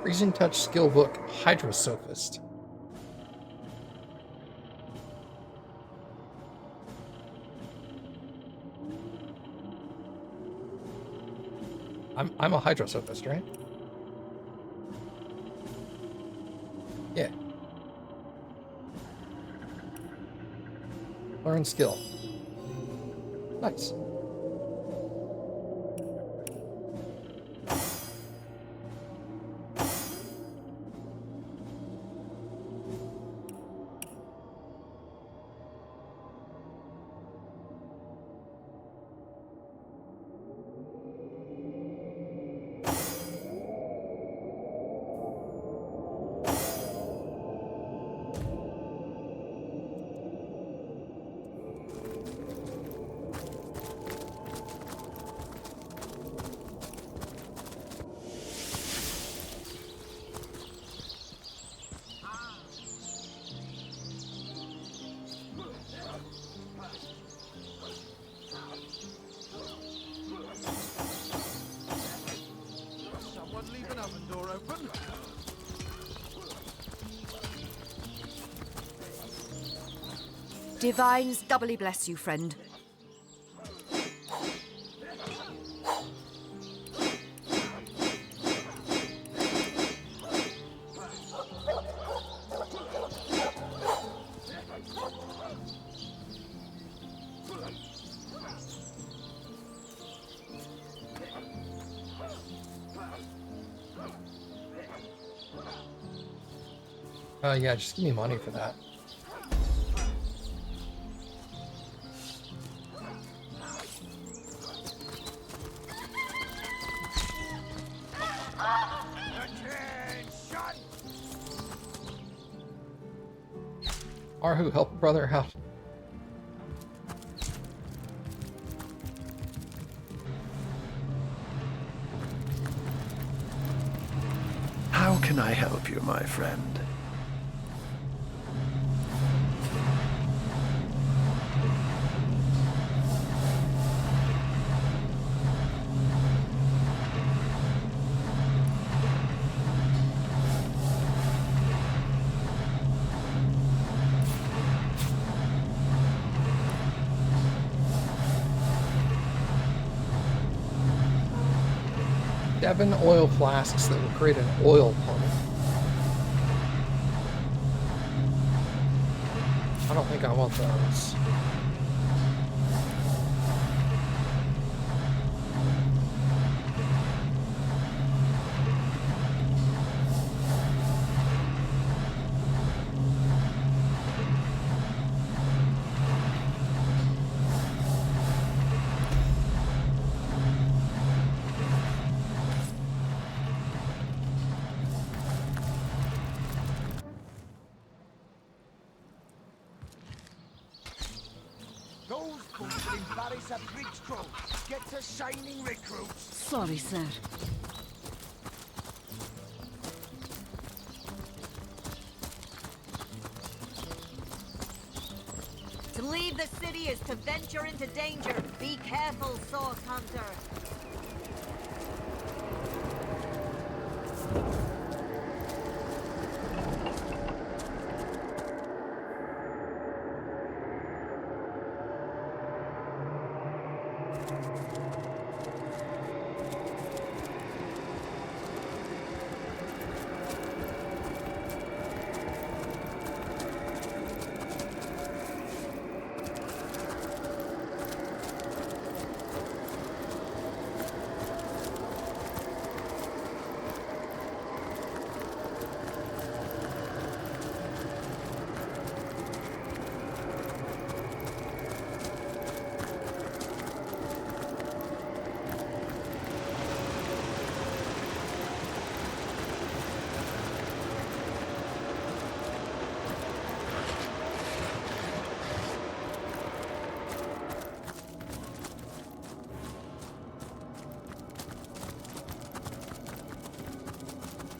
Freezing Touch skill book, Hydrosophist. I'm a Hydrosophist, right? Yeah. Learn skill. Nice. Divines doubly bless you, friend. Yeah, just give me money for that. Arhu, help a brother out. How can I help you, my friend? Seven oil flasks that will create an oil pump. I don't think I want those. Gets a shining recruit. Sorry, sir. To leave the city is to venture into danger. Be careful, Source Hunter.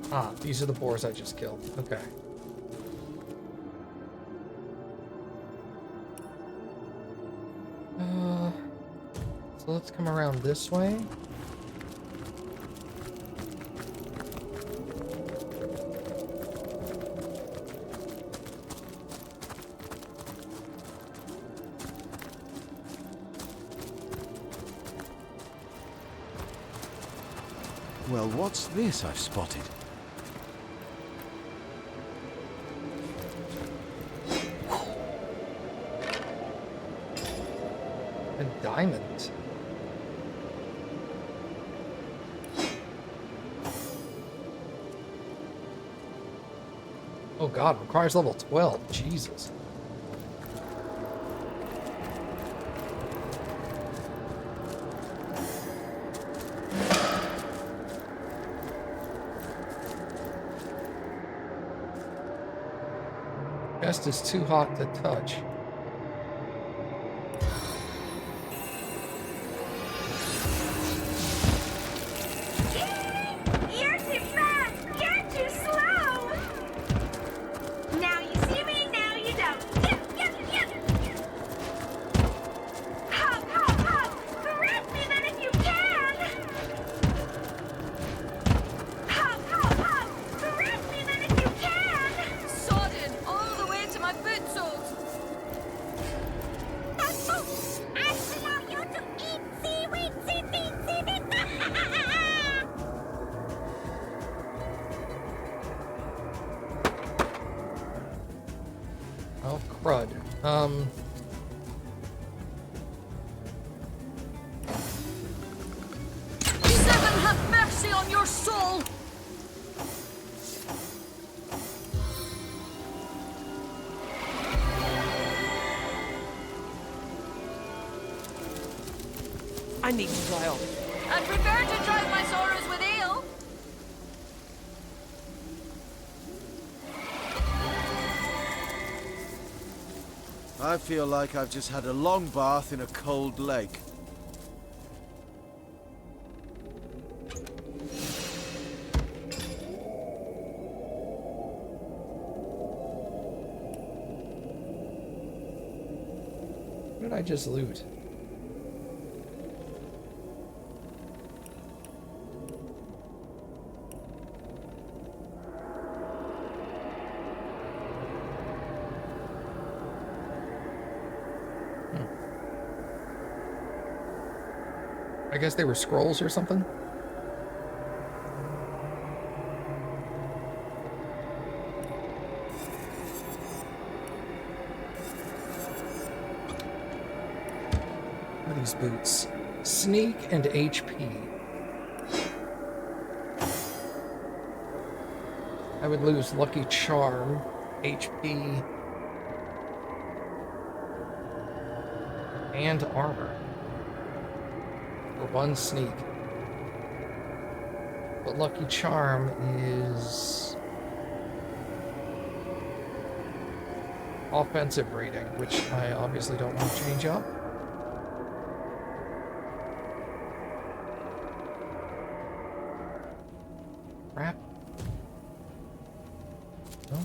Ah, these are the boars I just killed. Okay. So let's come around this way. Well, what's this I've spotted? A diamond. Oh god, requires level 12. Jesus. Chest is too hot to touch. You're too fast! You're too slow! Now you see me, now you don't. Yep, yep, yep! Hop, hop, hop! Grab me then if you can! Hop, hop, hop! Grab me then if you can! Sodden all the way to my boot soles. I allow you to eat seaweed, seaweed, seaweed! Oh, crud. Seven have mercy on your soul. I need to dry off. And prepare to drown my sorrows with ale. I feel like I've just had a long bath in a cold lake. What did I just loot? I guess they were scrolls or something? What are these boots? Sneak and HP. I would lose Lucky Charm, HP, and armor. For one sneak. But Lucky Charm is offensive rating, which I obviously don't want to change up. Crap. No?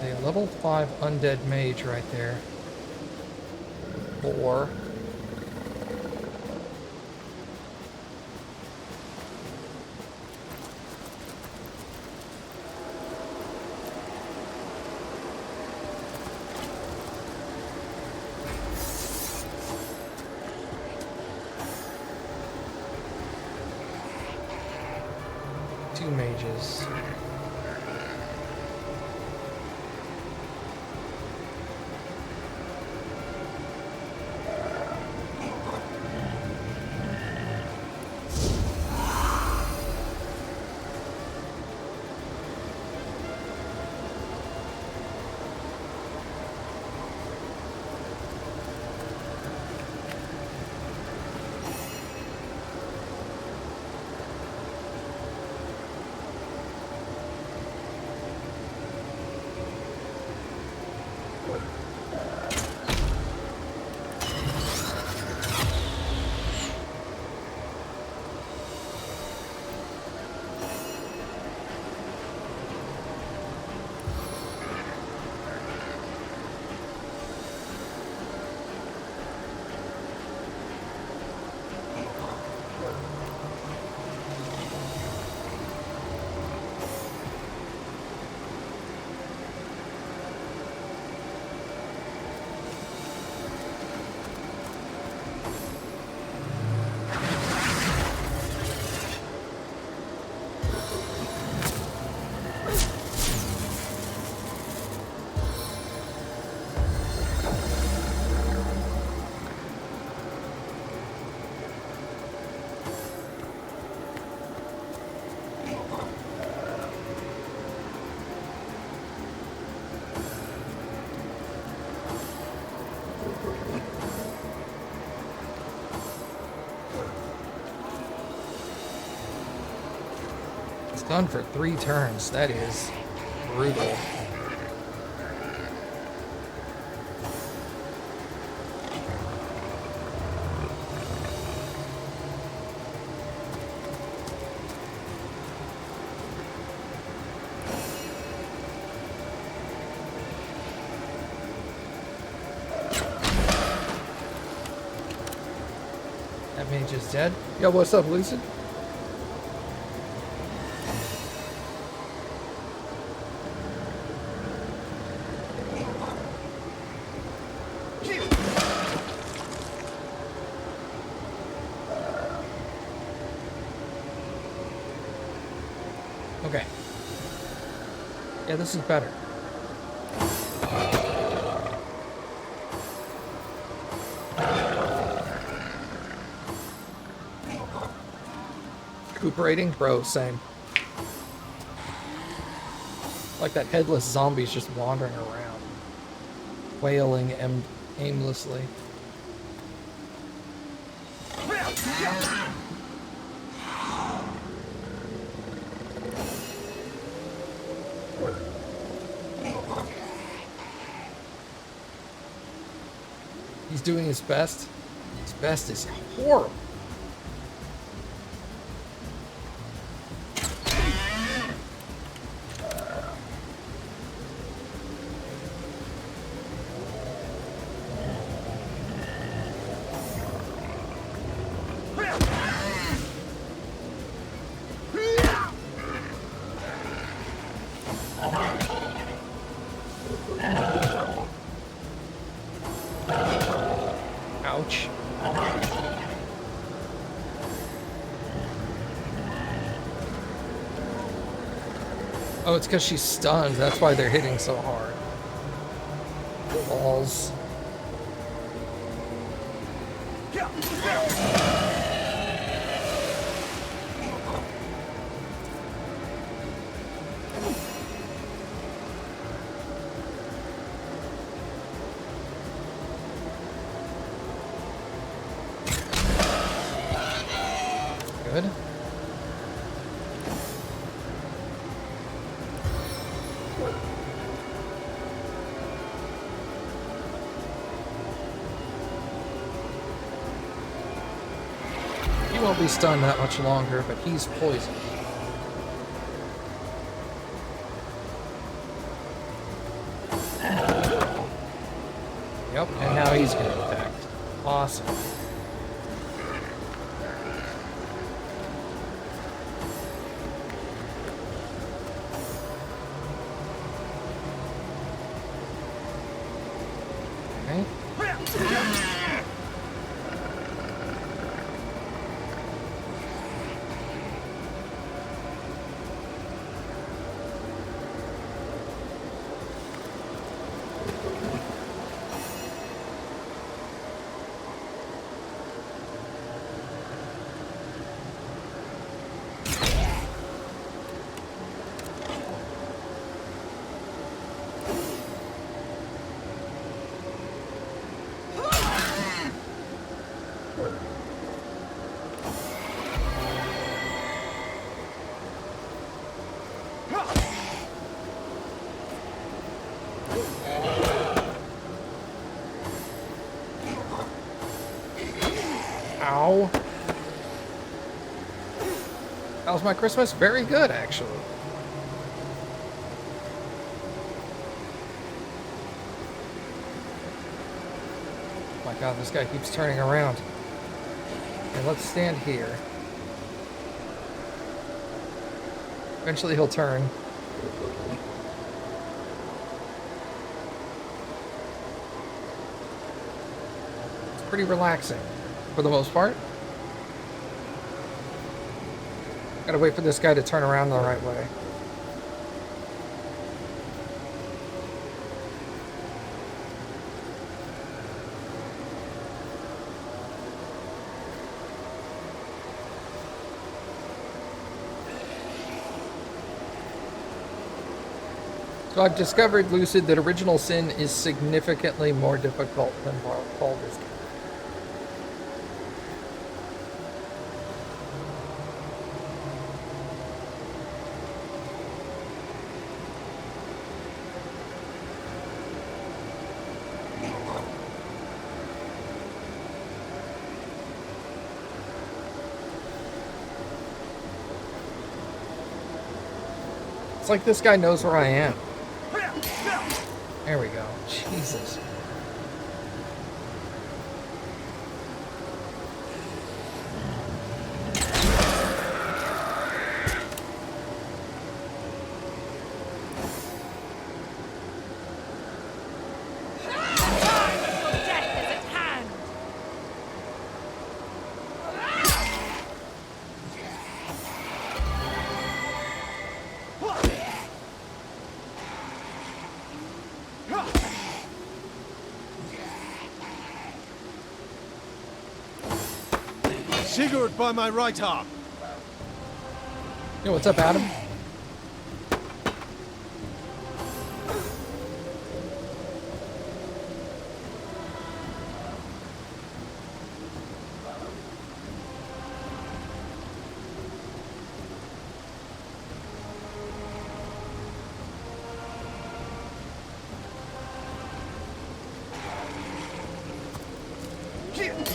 A level 5 undead mage right there. 4. Two mages. Stunned for 3 turns. That is brutal. That mage is dead. Yo, what's up, Lucid? Okay. Yeah, this is better. Recuperating? Bro, same. Like that headless zombie's just wandering around, wailing aimlessly. He's doing his best. His best is horrible. Ouch. Oh, it's because she's stunned. That's why they're hitting so hard. Balls. Good. He won't be stunned that much longer, but he's poisoned. Yep, and now he's getting attacked. Awesome. Ow. How was my Christmas? Very good, actually. Oh my god, this guy keeps turning around. Okay, let's stand here. Eventually he'll turn. It's pretty relaxing, for the most part. Gotta wait for this guy to turn around the right way. So I've discovered, Lucid, that Original Sin is significantly more difficult than Baldur's Gate. It's like this guy knows where I am. There we go. Jesus. Death is at hand. Sigurd by my right arm. Yo, what's up, Adam?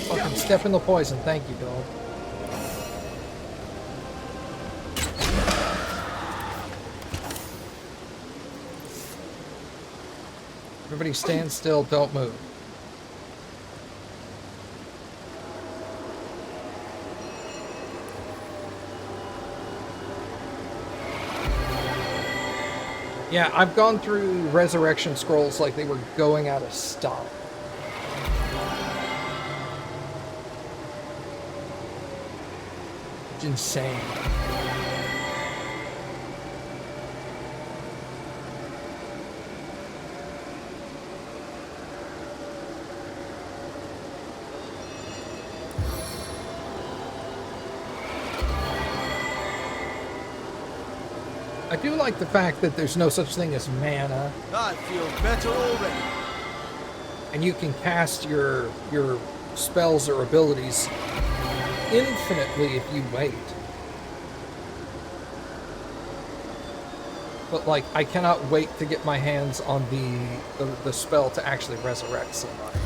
Fucking step in the poison. Thank you, dog. Everybody stand still, don't move. Yeah, I've gone through resurrection scrolls like they were going out of stock. It's insane. I do like the fact that there's no such thing as mana, I feel better already. and you can cast your spells or abilities infinitely if you wait. But like, I cannot wait to get my hands on the spell to actually resurrect somebody.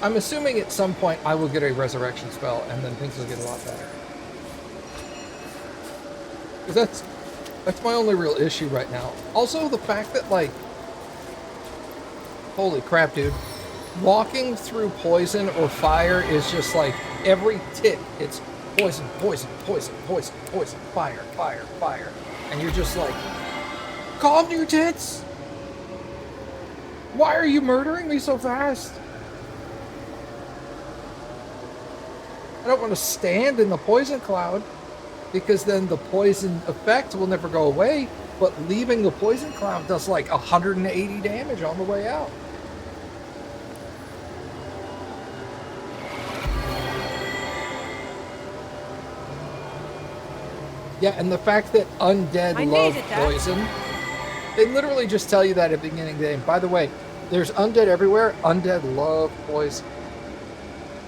I'm assuming at some point I will get a resurrection spell, and then things will get a lot better. Because that's my only real issue right now. Also, the fact that, like, holy crap, dude, walking through poison or fire is just like every tick. It's poison, poison, poison, poison, poison, fire, fire, fire, and you're just like, calm your tits. Why are you murdering me so fast? I don't want to stand in the poison cloud, because then the poison effect will never go away, but leaving the poison cloud does like 180 damage on the way out. Yeah, and the fact that undead I love needed that. poison, they literally just tell you that at the beginning of the game. By the way, there's undead everywhere. Undead love poison.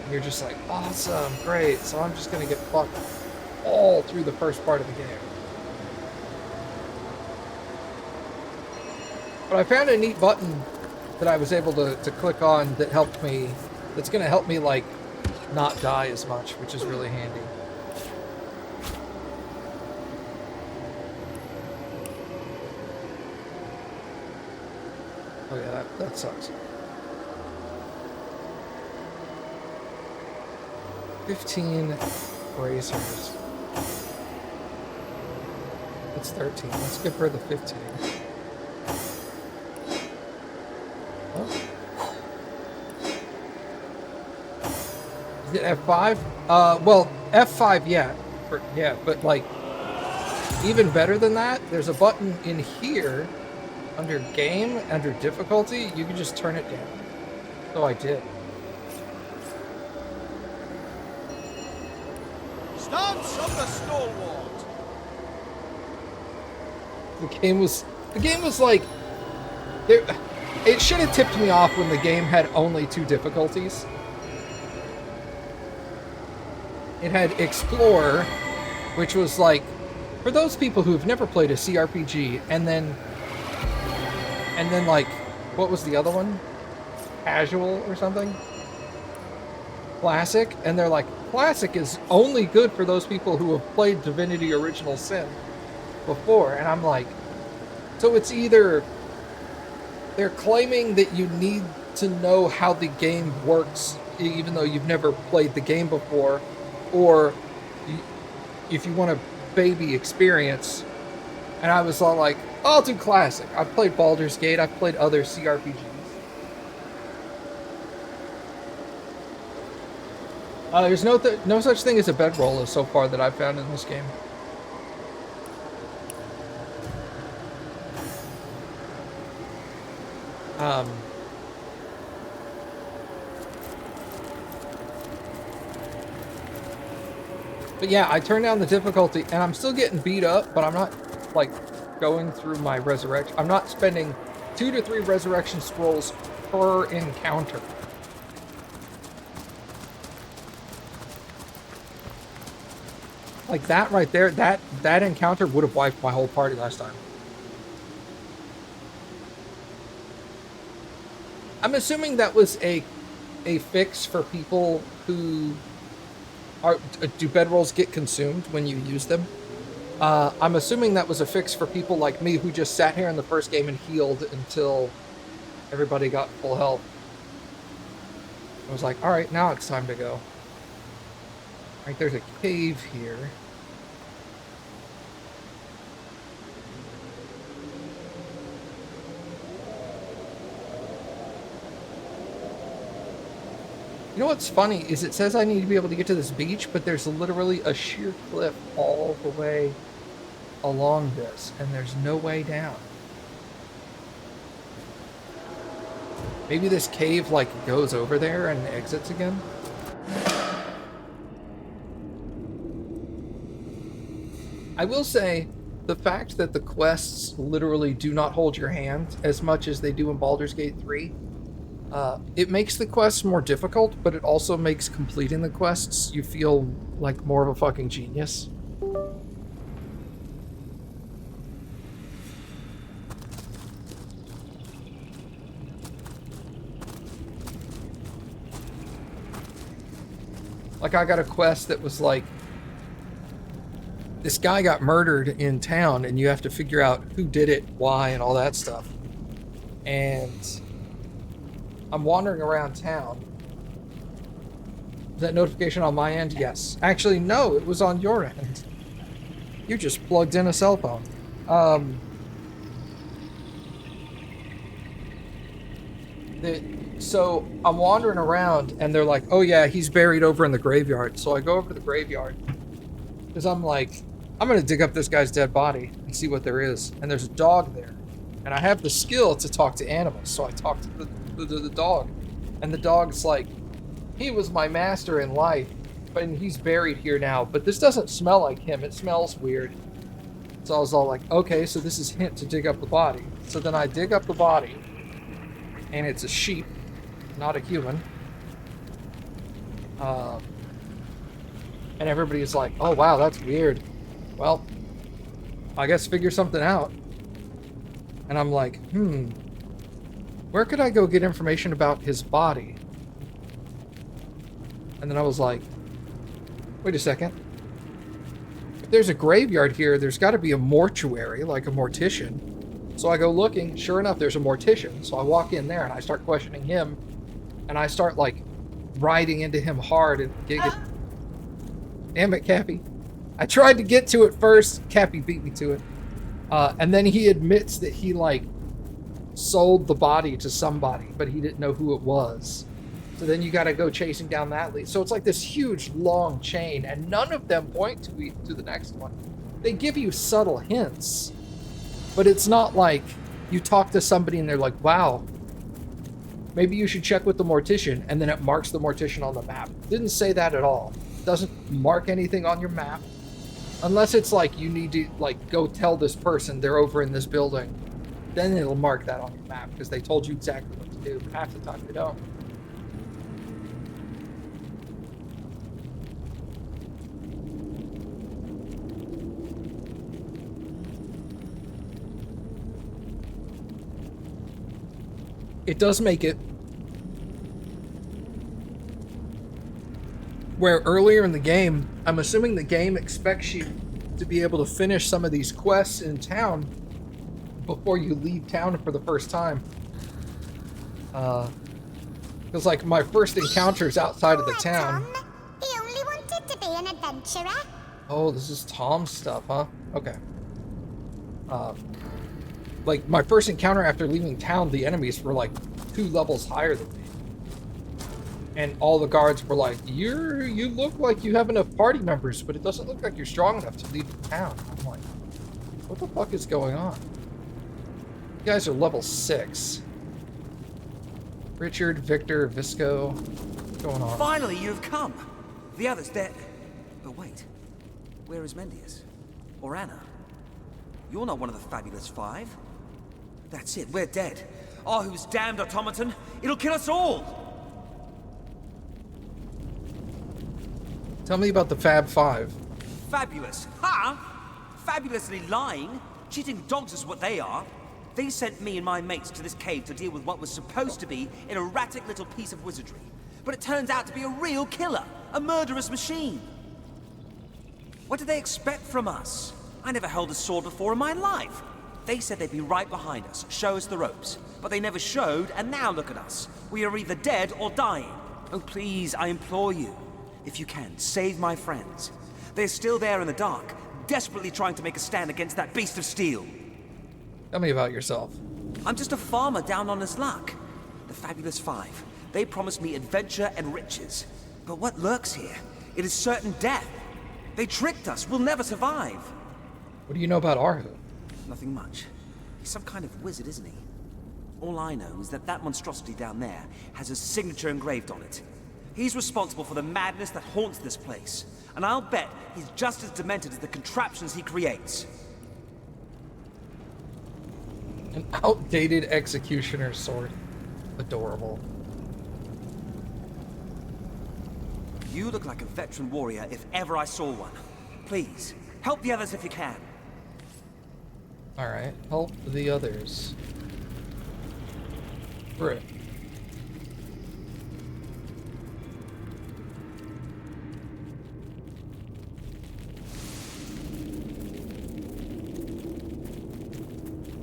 And you're just like, awesome, great. So I'm just going to get fucked all through the first part of the game. But I found a neat button that I was able to click on that helped me, that's going to help me, like, not die as much, which is really handy. Oh yeah, that sucks. 15 bracers. That's 13. Let's give her the 15. Oh. Is it F5? Well, F5, yeah. Yeah, but like, even better than that, there's a button in here under game, under difficulty, you can just turn it down. So I did. Stance of the stalwart. The game was like, there, it should have tipped me off when the game had only 2 difficulties. it had Explore, which was like, for those people who've never played a CRPG, and then like, what was the other one? Casual or something? Classic, and they're like, Classic is only good for those people who have played Divinity Original Sin before, and I'm like, so it's either they're claiming that you need to know how the game works even though you've never played the game before, or if you want a baby experience, and I was all like, I'll do Classic. I've played Baldur's Gate, I've played other CRPGs. There's no such thing as a bedroll so far that I've found in this game. But yeah, I turned down the difficulty, and I'm still getting beat up, but I'm not, like, going through my resurrection. I'm not spending 2 to 3 resurrection scrolls per encounter. Like that right there, that encounter would have wiped my whole party last time. I'm assuming that was a fix for people who do bedrolls get consumed when you use them? I'm assuming that was a fix for people like me who just sat here in the first game and healed until everybody got full health. I was like, all right, now it's time to go. All right, there's a cave here. You know what's funny is it says I need to be able to get to this beach, but there's literally a sheer cliff all the way along this, and there's no way down. Maybe this cave, like, goes over there and exits again? I will say, the fact that the quests literally do not hold your hand as much as they do in Baldur's Gate 3, it makes the quests more difficult, but it also makes completing the quests you feel like more of a fucking genius. Like, I got a quest that was like, this guy got murdered in town, and you have to figure out who did it, why, and all that stuff. And I'm wandering around town. Is that notification on my end? Yes. Actually, no, it was on your end. You just plugged in a cell phone. So I'm wandering around, and they're like, oh yeah, he's buried over in the graveyard. So I go over to the graveyard, because I'm like, I'm going to dig up this guy's dead body and see what there is. And there's a dog there. And I have the skill to talk to animals, so I talk to the dog. And the dog's like, he was my master in life, and he's buried here now. But this doesn't smell like him. It smells weird. So I was all like, okay, so this is a hint to dig up the body. So then I dig up the body, and it's a sheep, not a human. And everybody's like, oh wow, that's weird. Well, I guess figure something out. And I'm like, where could I go get information about his body? And then I was like, wait a second. If there's a graveyard here, there's got to be a mortuary, like a mortician. So I go looking, sure enough, there's a mortician. So I walk in there and I start questioning him. And I start, like, riding into him hard and get... Damn it, Cappy. I tried to get to it first. Cappy beat me to it. And then he admits that he, like, sold the body to somebody, but he didn't know who it was. So then you got to go chasing down that lead. So it's like this huge, long chain, and none of them point to the next one. They give you subtle hints, but it's not like you talk to somebody and they're like, wow, maybe you should check with the mortician, and then it marks the mortician on the map. Didn't say that at all. Doesn't mark anything on your map. Unless it's like you need to, like, go tell this person they're over in this building. Then it'll mark that on your map, because they told you exactly what to do. But half the time they don't. it does make it where earlier in the game, I'm assuming the game expects you to be able to finish some of these quests in town before you leave town for the first time. Because like my first encounters outside of the town. Tom, he only wanted to be an adventurer. Oh, this is Tom's stuff, huh? Okay. Like my first encounter after leaving town, the enemies were like 2 levels higher than me. And all the guards were like, you look like you have enough party members, but it doesn't look like you're strong enough to leave the town. I'm like, what the fuck is going on? You guys are level 6. Richard, Victor, Visco, what's going on? Finally, you've come. The others dead. But wait, where is Mendius? Or Anna? You're not one of the fabulous 5. That's it, we're dead. Ahu's damned automaton. It'll kill us all. Tell me about the Fab 5. Fabulous, huh? Fabulously lying. Cheating dogs is what they are. They sent me and my mates to this cave to deal with what was supposed to be an erratic little piece of wizardry. But it turns out to be a real killer, a murderous machine. What did they expect from us? I never held a sword before in my life. They said they'd be right behind us, show us the ropes. But they never showed, and now look at us. We are either dead or dying. Oh, please, I implore you. If you can, save my friends. They're still there in the dark, desperately trying to make a stand against that beast of steel. Tell me about yourself. I'm just a farmer down on his luck. The Fabulous 5. They promised me adventure and riches. But what lurks here? It is certain death. They tricked us. We'll never survive. What do you know about Arhu? Nothing much. He's some kind of wizard, isn't he? All I know is that monstrosity down there has his signature engraved on it. He's responsible for the madness that haunts this place. And I'll bet he's just as demented as the contraptions he creates. An outdated executioner's sword. Adorable. You look like a veteran warrior if ever I saw one. Please, help the others if you can. Alright, help the others. Brit.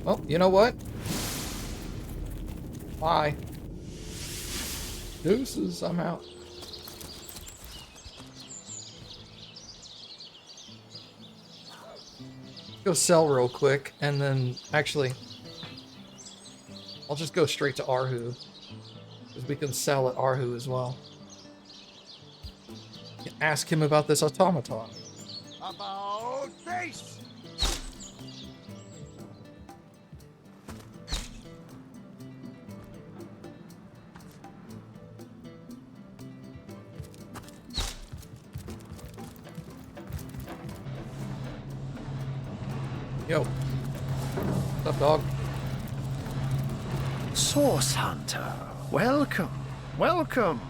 Well, you know what? Bye. Deuces, I'm out. Go sell real quick, and then actually, I'll just go straight to Arhu, because we can sell at Arhu as well. Ask him about this automaton. About face! Yo. What's up, dog? Source Hunter, welcome, welcome.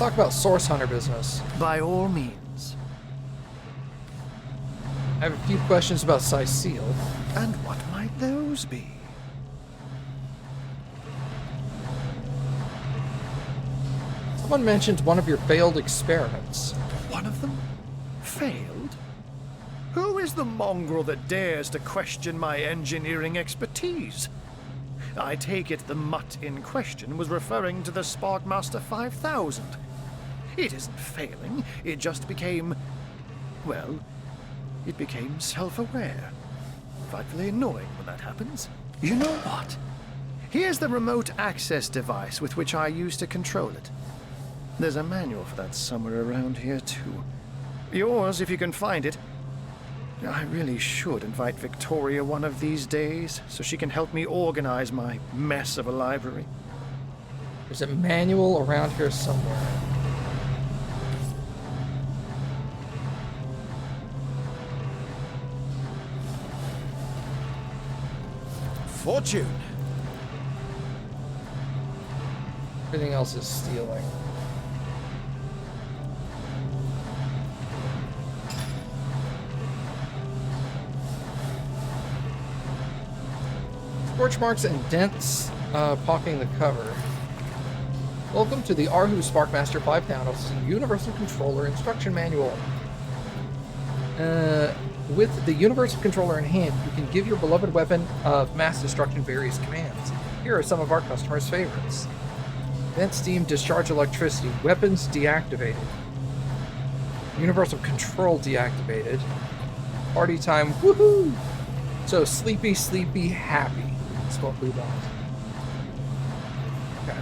Let's talk about Source Hunter business. By all means. I have a few questions about Cyseal. And what might those be? Someone mentioned one of your failed experiments. One of them failed? Who is the mongrel that dares to question my engineering expertise? I take it the mutt in question was referring to the Sparkmaster 5000. It isn't failing, it just became... well, it became self-aware. Frightfully annoying when that happens. You know what? Here's the remote access device with which I used to control it. There's a manual for that somewhere around here, too. Yours, if you can find it. I really should invite Victoria one of these days, so she can help me organize my mess of a library. There's a manual around here somewhere. Fortune. Everything else is stealing. Scorch marks and dents poking the cover. Welcome to the Arhu Sparkmaster 5000 Universal Controller Instruction Manual. With the Universal Controller in hand, you can give your beloved weapon of mass destruction various commands. Here are some of our customers' favorites. Vent steam, discharge electricity, weapons deactivated. Universal Control deactivated. Party time, woohoo! So sleepy, sleepy, happy. That's what we want. Okay.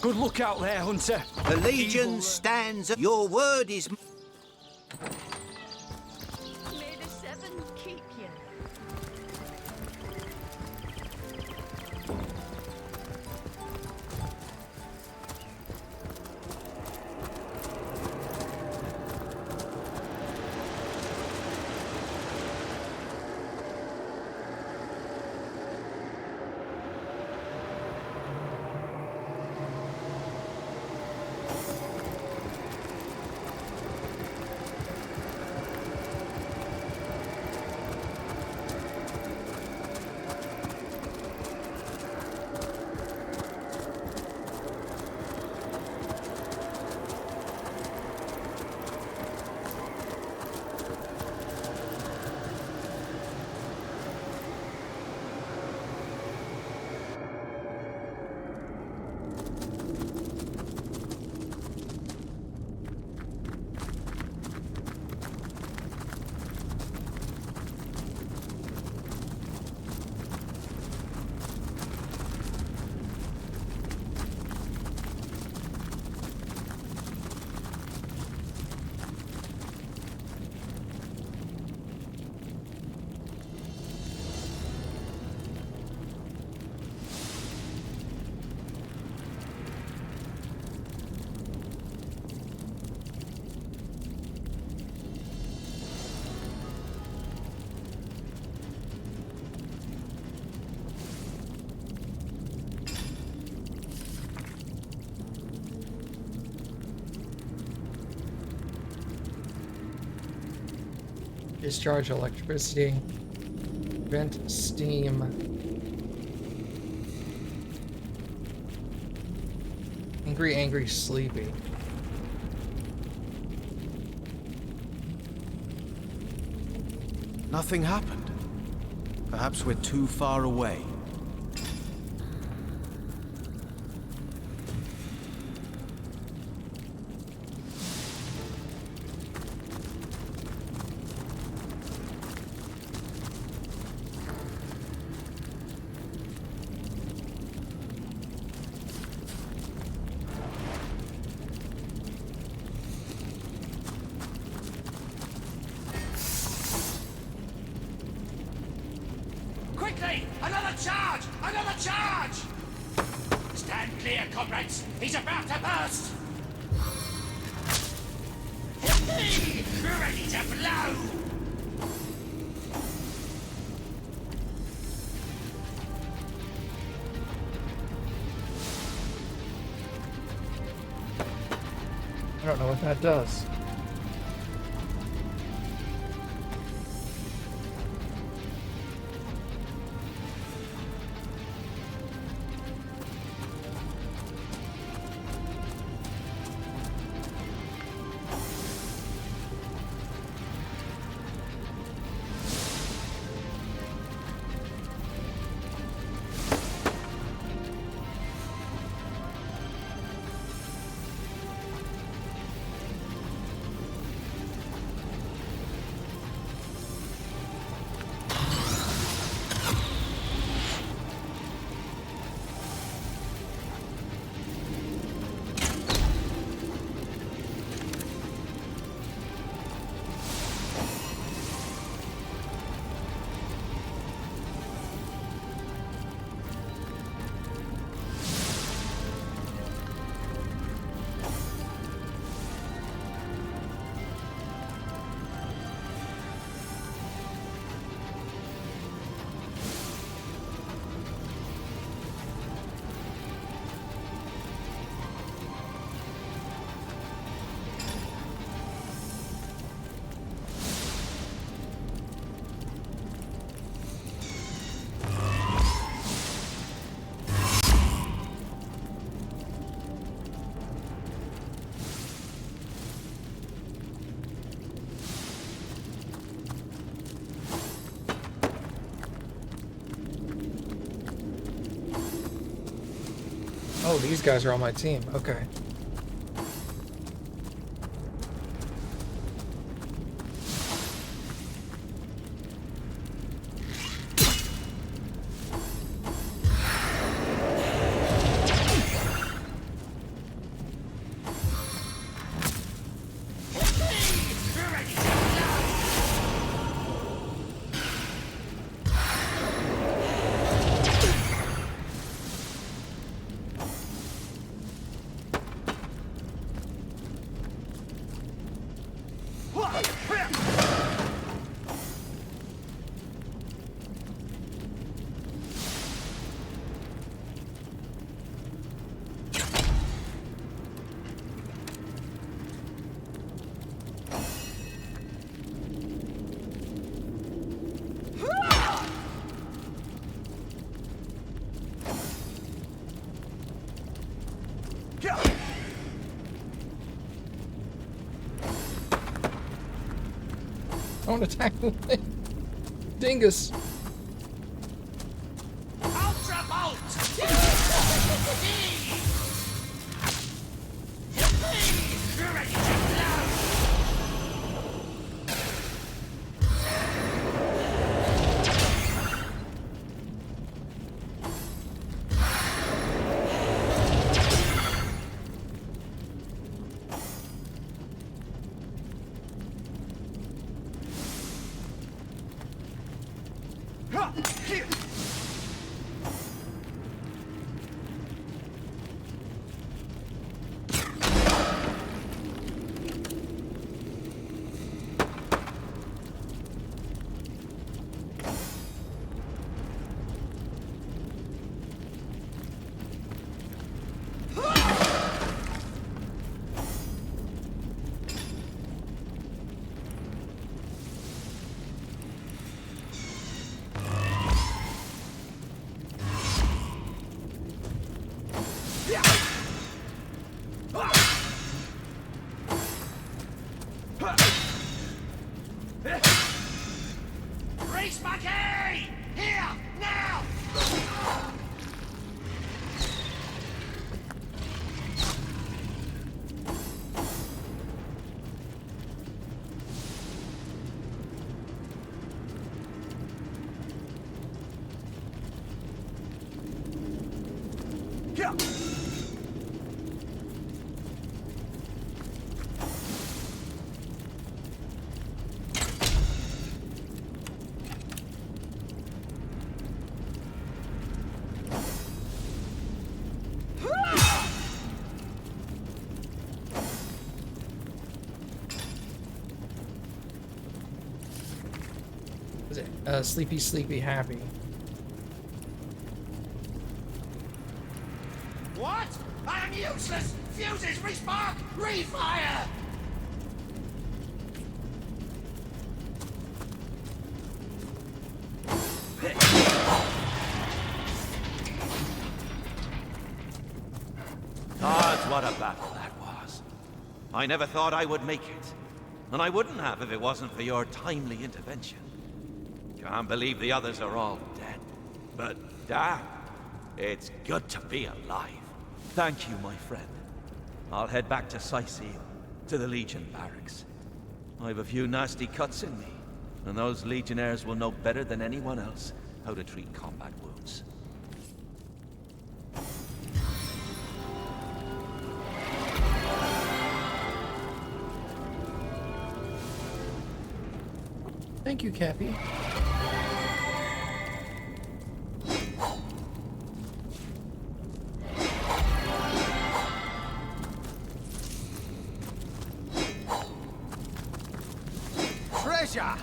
Good luck out there, Hunter. The Legion stands. Your word is. May the seven keep you. Discharge electricity. Vent steam. Angry, angry, sleepy. Nothing happened. Perhaps we're too far away. Quickly! Another charge! Another charge! Stand clear, comrades! He's about to burst! Ready to blow! I don't know what that does. Oh, these guys are on my team. Okay. Don't attack the thing. Dingus. Ultra Bolt! Ready to blow! AwesomeMattG! Here! Now! Is it sleepy, sleepy, happy? What? I am useless! Fuses, respark, refire! Gods, what a battle that was. I never thought I would make it. And I wouldn't have if it wasn't for your timely intervention. Can't believe the others are all dead. But damn, it's good to be alive. Thank you, my friend. I'll head back to Sicil, to the Legion barracks. I've a few nasty cuts in me, and those Legionnaires will know better than anyone else how to treat combat wounds. Thank you, Cappy. Treasure!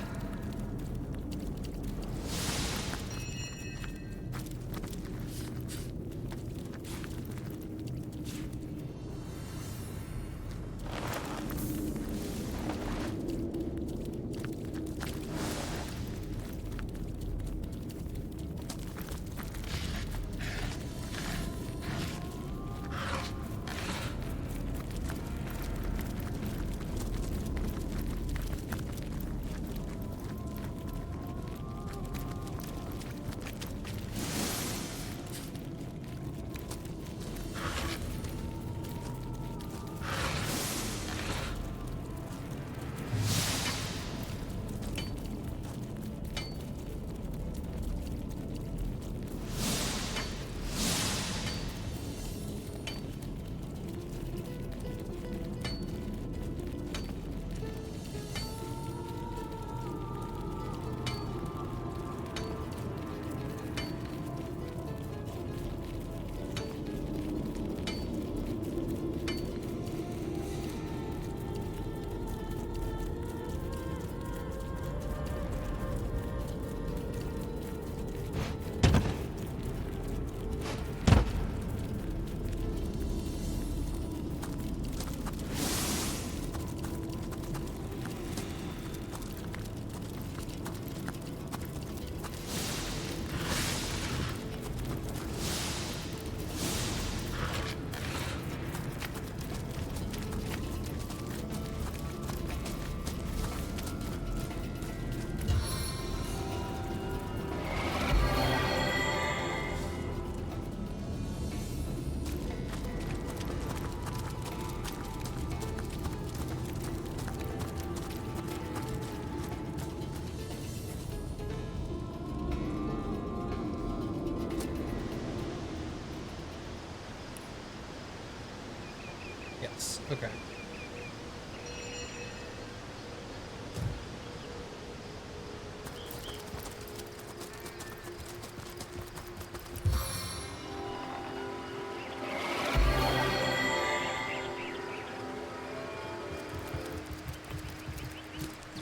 Okay.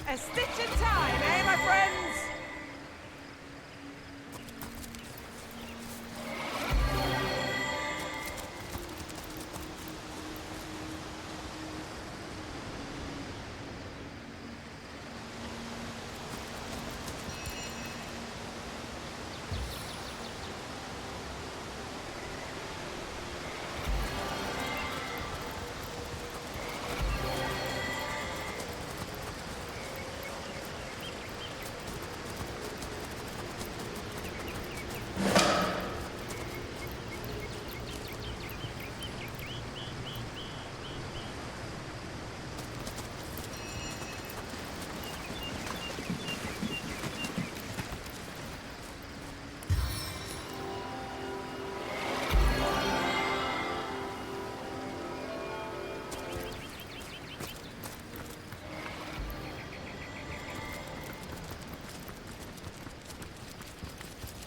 A stitch in time, eh, my friends?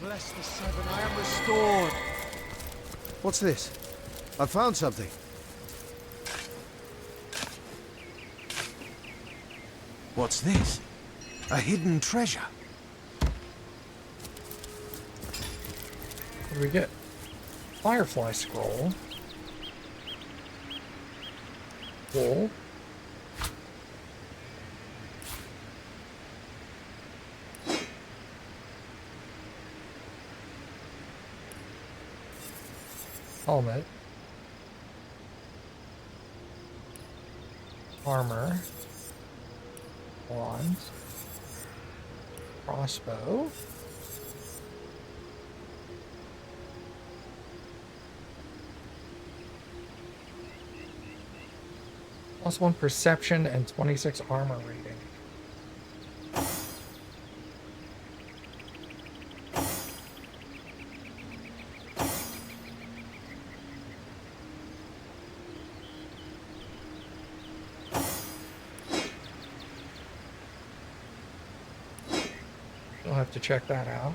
Bless the seven, I am restored. What's this? I found something. What's this? A hidden treasure. What do we get? Firefly scroll. Wool. Helmet. Armor. Wand. Crossbow. +1 perception and 26 armor rating. We'll have to check that out.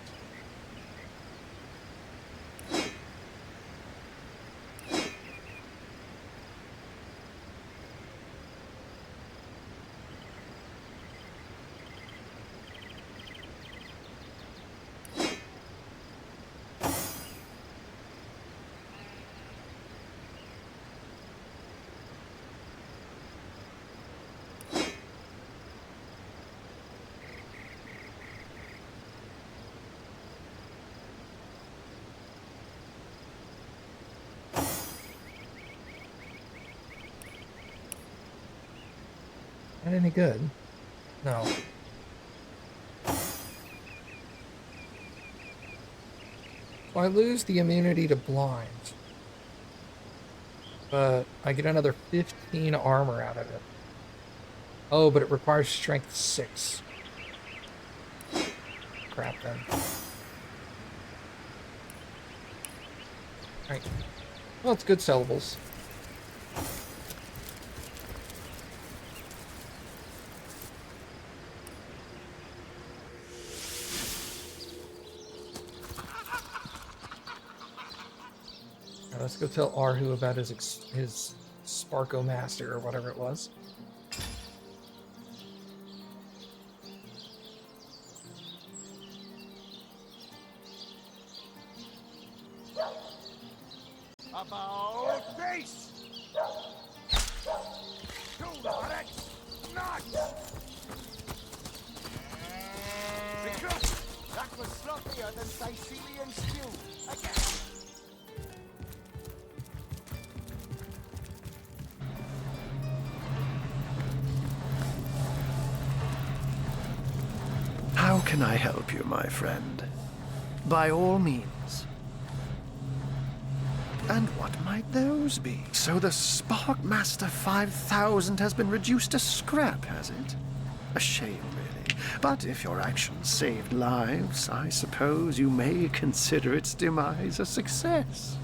Not any good. No. So I lose the immunity to blind. But I get another 15 armor out of it. Oh, but it requires strength 6. Crap then. Alright. Well, it's good sellables. Let's go tell Arhu about his Sparko Master or whatever it was. About face! Two Rex knots! That was sloppier than Sicilian stew. Again. How can I help you, my friend? By all means. And what might those be? So the Sparkmaster 5000 has been reduced to scrap, has it? A shame, really. But if your actions saved lives, I suppose you may consider its demise a success.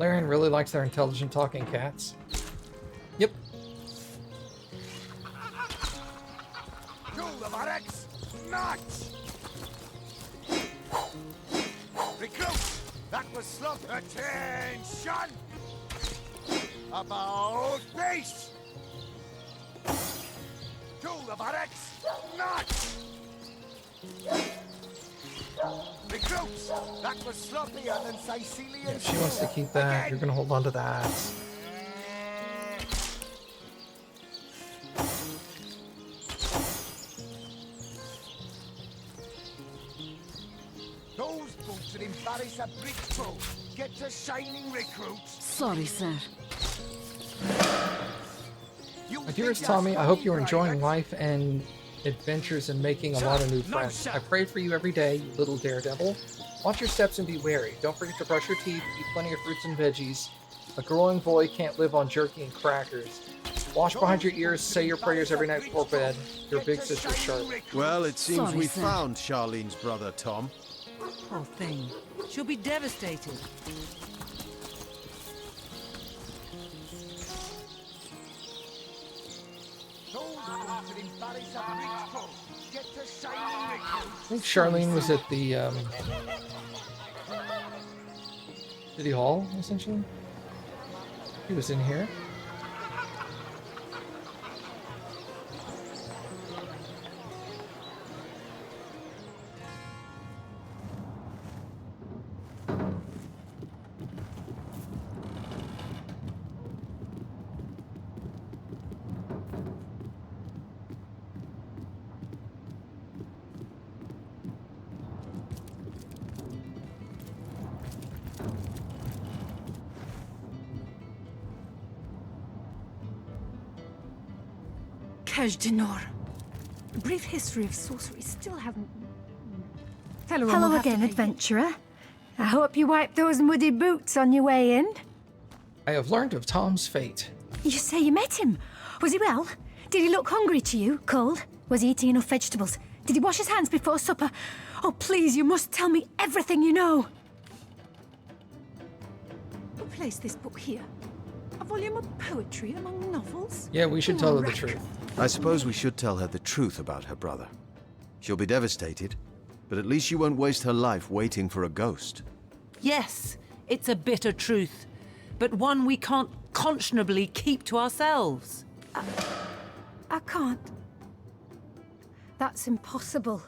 Larian really likes their intelligent talking cats. Yep. Kill the barracks! Not! Recruits! That was slump. Attention! About base! Kill the barracks! Not! Recruits! That was sloppier than Sicilian. Yeah, she wants to keep that. You're gonna hold on to that. Those boots would embarrass a brick foe. Get to shining, recruits. Sorry, sir. My dearest Tommy, I hope you're enjoying life and adventures and making a lot of new friends. I pray for you every day, you little daredevil. Watch your steps and be wary. Don't forget to brush your teeth, eat plenty of fruits and veggies. A growing boy can't live on jerky and crackers. Wash behind your ears, say your prayers every night before bed. Your big sister, Charlotte. Well, it seems Sorry, we sir. found Charlene's brother, Tom. Poor thing. She'll be devastated. I think Charlene was at the City Hall, essentially. He was in here. Kaj'Dinor. A brief history of sorcery still haven't... Hello Hello again, again, adventurer. I hope you wiped those muddy boots on your way in. I have learned of Tom's fate. You say you met him. Was he well? Did he look hungry to you? Cold? Was he eating enough vegetables? Did he wash his hands before supper? Oh, please, you must tell me everything you know. Who placed this book here? A volume of poetry among novels? Yeah, we should Who tell on her the record? truth. I suppose we should tell her the truth about her brother. She'll be devastated, but at least she won't waste her life waiting for a ghost. Yes, it's a bitter truth, but one we can't conscionably keep to ourselves. I can't. That's impossible.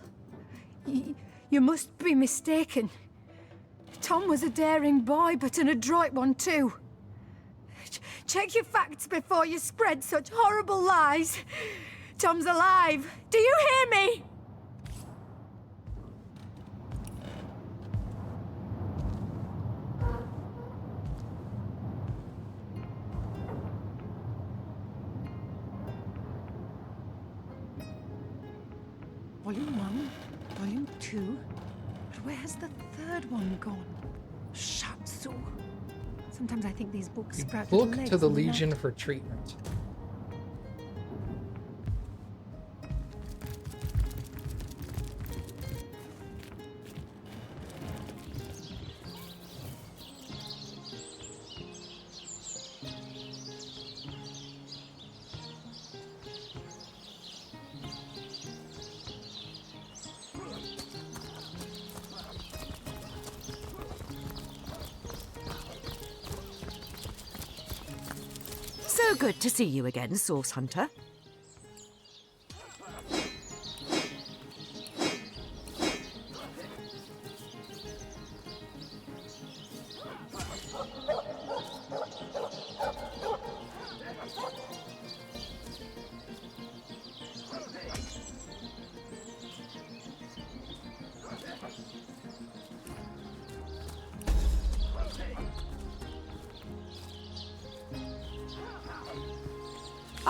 You must be mistaken. Tom was a daring boy, but an adroit one too. Check your facts before you spread such horrible lies. Tom's alive. Do you hear me? Volume 1, Volume 2. But where has the third one gone? Shatsu. Sometimes I think these books sprout little Book legs to the in night. Legion for treatment. So good to see you again, Source Hunter.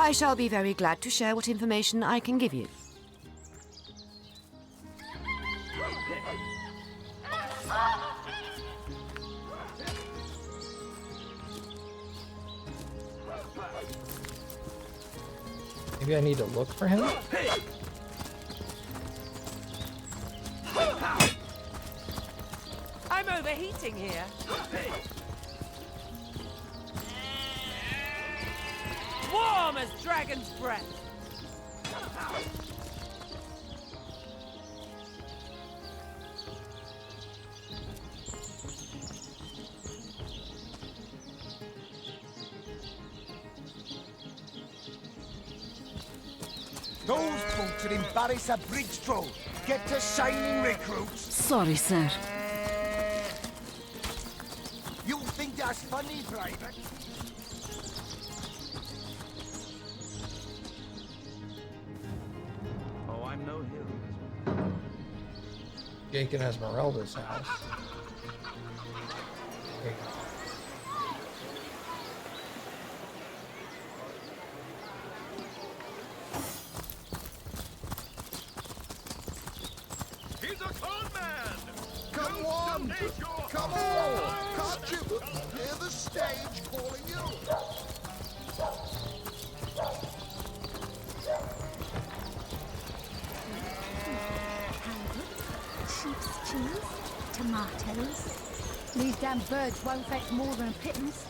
I shall be very glad to share what information I can give you. Maybe I need to look for him? I'm overheating here. as dragon's breath. Those boots would embarrass a bridge troll. Get to shining, recruits. Sorry, sir. You think that's funny, Private? Oh, I'm no hero. Jake and Esmeralda's house. Okay. He's a con man! Come on! Come on! Can't you hear the stage calling you? Sheep's cheese, tomatoes. These damn birds won't fetch more than a pittance.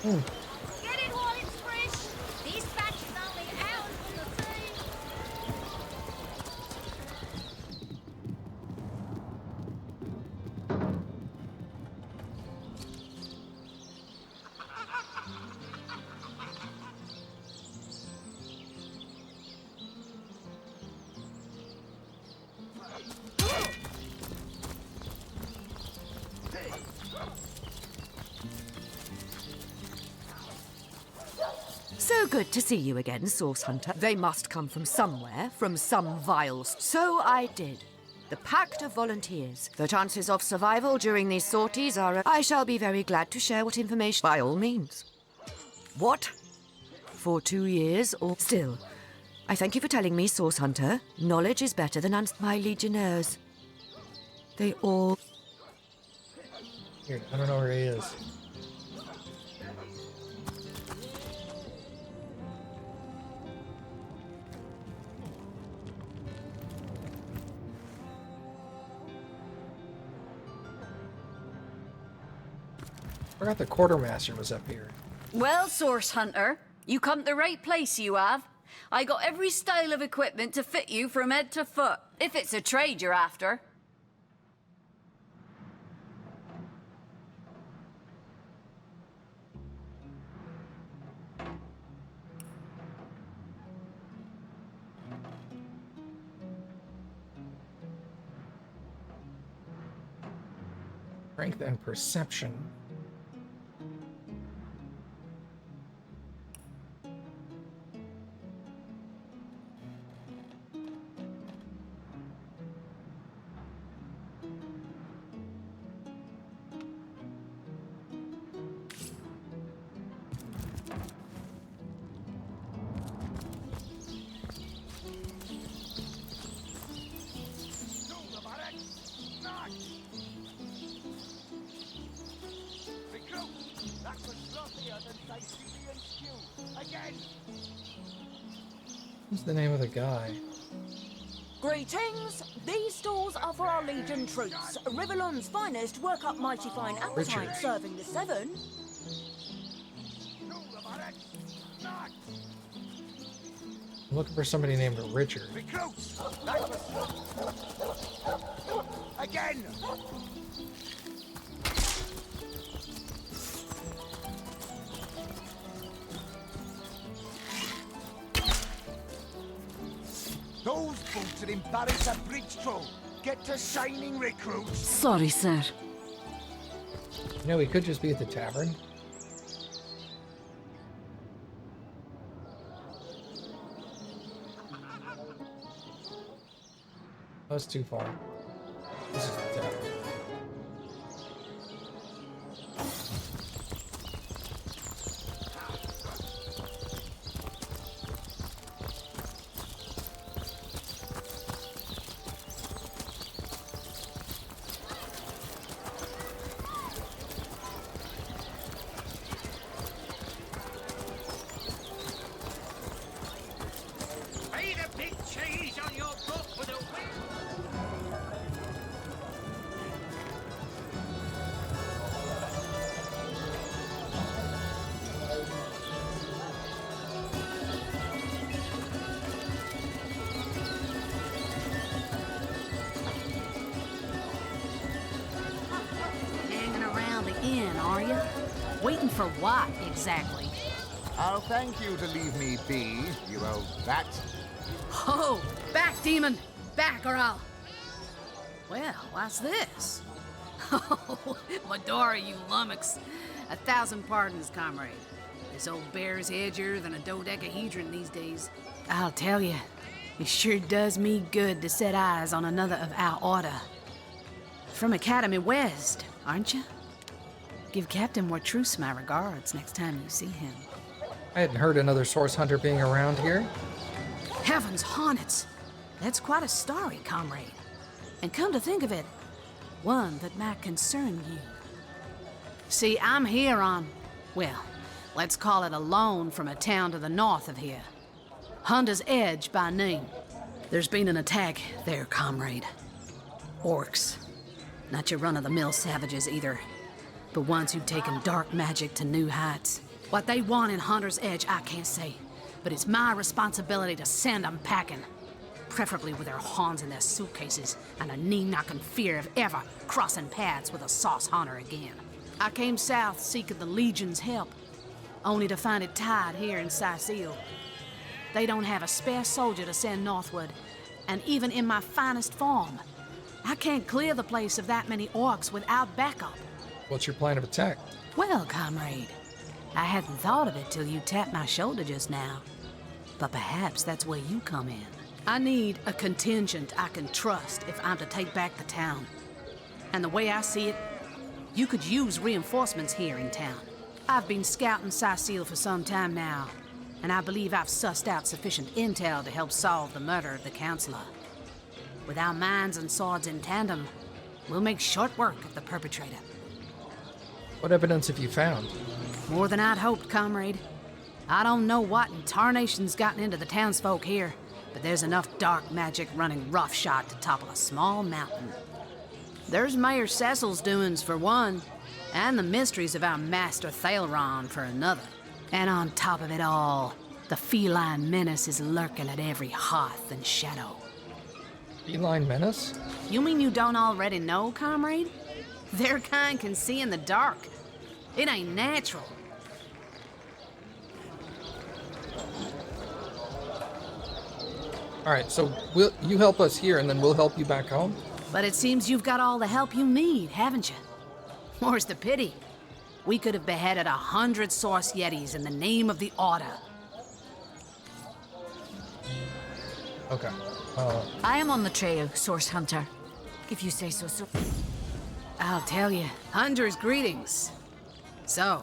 Get it while it's fresh. This batch is only hours from the sea. So good to see you again, Source Hunter. They must come from somewhere, from some vials. So I did. The Pact of Volunteers. The chances of survival during these sorties are... I shall be very glad to share what information... By all means. What? For 2 years or... Still, I thank you for telling me, Source Hunter. Knowledge is better than my legionnaires. They all... Here, I don't know where he is. I forgot the quartermaster was up here. Well, Source Hunter, you come to the right place, you have. I got every style of equipment to fit you from head to foot, if it's a trade you're after. Strength and perception. What's the name of the guy? Greetings! These stores are for our Legion troops. Riverland's finest work up mighty fine appetite Richard. serving the seven. I'm looking for somebody named Richard. Recruits! Again! Those boots would embarrass a bridge troll. Get to shining, recruits. Sorry, sir. You know, he could just be at the tavern. That's too far. This is the tavern. in, are you? Waiting for what, exactly? I'll thank you to leave me be, you old bat. Oh, back, demon! Back, or I'll... Well, what's this? Oh, Medora, you lummox. 1,000 pardons, comrade. This old bear's edgier than a dodecahedron these days. I'll tell you, it sure does me good to set eyes on another of our order. From Academy West, aren't you? Give Captain Wartruce my regards next time you see him. I hadn't heard another source hunter being around here. Heavens hornets! That's quite a story, comrade. And come to think of it, one that might concern you. See, I'm here on, well, let's call it a loan from a town to the north of here. Hunter's Edge by name. There's been an attack there, comrade. Orcs. Not your run-of-the-mill savages either, but ones who've taken dark magic to new heights. What they want in Hunter's Edge, I can't say, but it's my responsibility to send them packing. Preferably with their horns in their suitcases and a knee-knocking fear of ever crossing paths with a sauce hunter again. I came south seeking the Legion's help, only to find it tied here in Sicile. They don't have a spare soldier to send northward, and even in my finest form, I can't clear the place of that many orcs without backup. What's your plan of attack? Well, comrade, I hadn't thought of it till you tapped my shoulder just now. But perhaps that's where you come in. I need a contingent I can trust if I'm to take back the town. And the way I see it, you could use reinforcements here in town. I've been scouting Sicile for some time now, and I believe I've sussed out sufficient intel to help solve the murder of the Counselor. With our minds and swords in tandem, we'll make short work of the perpetrator. What evidence have you found? More than I'd hoped, comrade. I don't know what in tarnation's gotten into the townsfolk here, but there's enough dark magic running roughshod to topple a small mountain. There's Mayor Cecil's doings for one, and the mysteries of our master Thalron for another. And on top of it all, the feline menace is lurking at every hearth and shadow. Feline menace? You mean you don't already know, comrade? Their kind can see in the dark. It ain't natural. All right, so you help us here, and then we'll help you back home? But it seems you've got all the help you need, haven't you? More's the pity. We could have beheaded 100 Source Yetis in the name of the Order. Okay. I am on the trail, Source Hunter. If you say so, sir. I'll tell you. Hunter's greetings. So,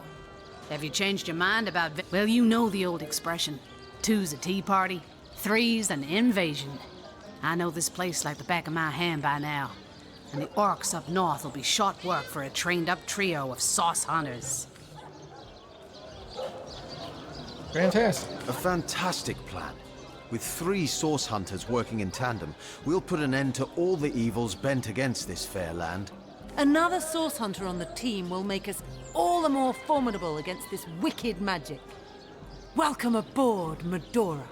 have you changed your mind about... Well, you know the old expression. 2's a tea party, 3's an invasion. I know this place like the back of my hand by now. And the orcs up north will be short work for a trained-up trio of sauce hunters. Fantastic. A fantastic plan. With 3 source hunters working in tandem, we'll put an end to all the evils bent against this fair land. Another source hunter on the team will make us all the more formidable against this wicked magic. Welcome aboard, Medora.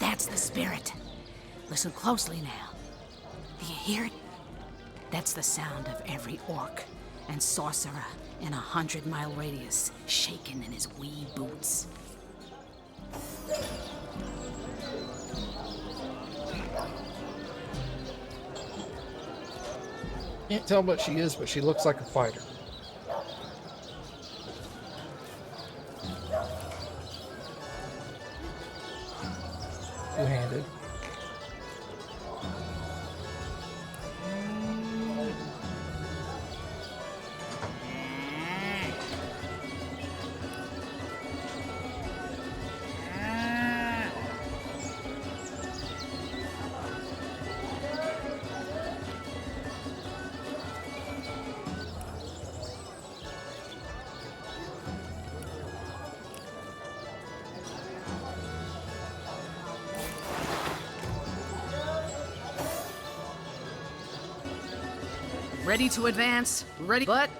That's the spirit. Listen closely now. Do you hear it? That's the sound of every orc and sorcerer in a 100-mile radius shaking in his wee boots. Can't tell what she is, but she looks like a fighter. Two-handed. Ready to advance? Ready, but...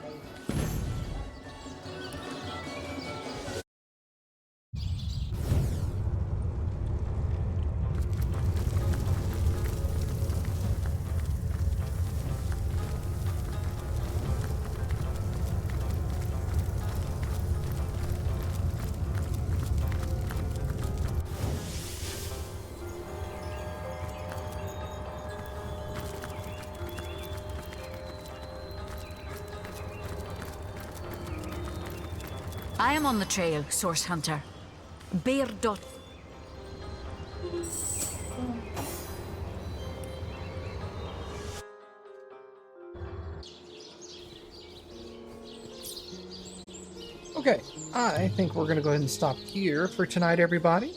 I am on the trail, Source Hunter. Bear dot. Okay, I think we're going to go ahead and stop here for tonight, everybody.